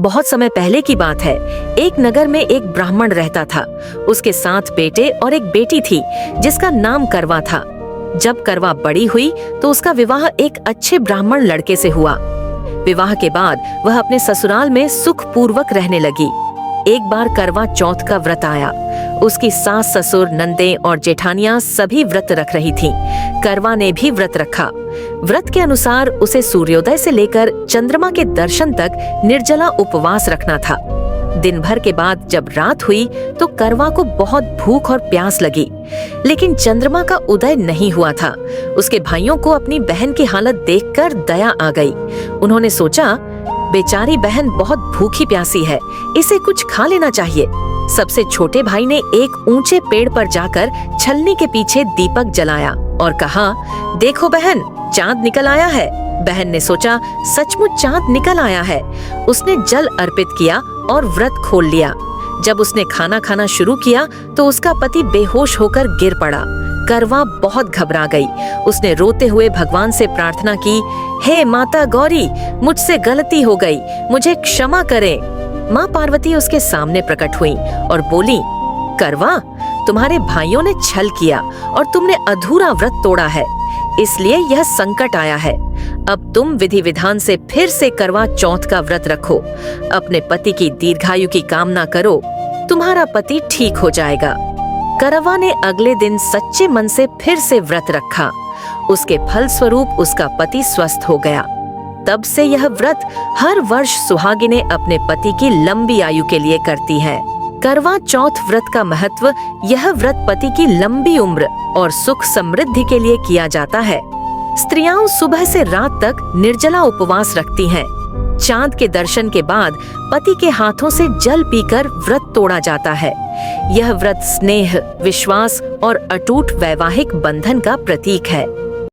बहुत समय पहले की बात है। एक नगर में एक ब्राह्मण रहता था। उसके 7 बेटे और एक बेटी थी जिसका नाम करवा था। जब करवा बड़ी हुई तो उसका विवाह एक अच्छे ब्राह्मण लड़के से हुआ। विवाह के बाद वह अपने ससुराल में सुखपूर्वक रहने लगी। एक बार करवा चौथ का व्रत आया। उसकी सास, ससुर, नंदे और जेठानियां सभी व्रत रख रही थीं। करवा ने भी व्रत रखा। व्रत के अनुसार उसे सूर्योदय से लेकर चंद्रमा के दर्शन तक निर्जला उपवास रखना था। दिन भर के बाद जब रात हुई तो करवा को बहुत भूख और प्यास लगी, लेकिन चंद्रमा का उदय नहीं हुआ था। उसके भाइयों को अपनी बहन की हालत देखकर दया आ गई। उन्होंने सोचा, बेचारी बहन बहुत भूखी प्यासी है, इसे कुछ खा लेना चाहिए। सबसे छोटे भाई ने एक ऊंचे पेड़ पर जाकर छलनी के पीछे दीपक जलाया और कहा, देखो बहन, चांद निकल आया है। बहन ने सोचा, सचमुच चांद निकल आया है। उसने जल अर्पित किया और व्रत खोल लिया। जब उसने खाना खाना शुरू किया तो उसका पति बेहोश होकर गिर पड़ा। करवा बहुत घबरा गई। उसने रोते हुए भगवान से प्रार्थना की, हे माता गौरी, मुझसे गलती हो गई, मुझे क्षमा करें। माँ पार्वती उसके सामने प्रकट हुई और बोली, करवा, तुम्हारे भाइयों ने छल किया और तुमने अधूरा व्रत तोड़ा है, इसलिए यह संकट आया है। अब तुम विधि विधान से फिर से करवा चौथ का व्रत रखो। अपने पति की दीर्घायु की कामना करो, तुम्हारा पति ठीक हो जाएगा। करवा ने अगले दिन सच्चे मन से फिर से व्रत रखा। उसके फल स्वरूप उसका पति स्वस्थ हो गया। तब से यह व्रत हर वर्ष सुहागिनें अपने पति की लंबी आयु के लिए करती हैं। करवा चौथ व्रत का महत्व, यह व्रत पति की लंबी उम्र और सुख समृद्धि के लिए किया जाता है। स्त्रियां सुबह से रात तक निर्जला उपवास रखती हैं। चांद के दर्शन के बाद पति के हाथों से जल पीकर व्रत तोड़ा जाता है। यह व्रत स्नेह, विश्वास और अटूट वैवाहिक बंधन का प्रतीक है।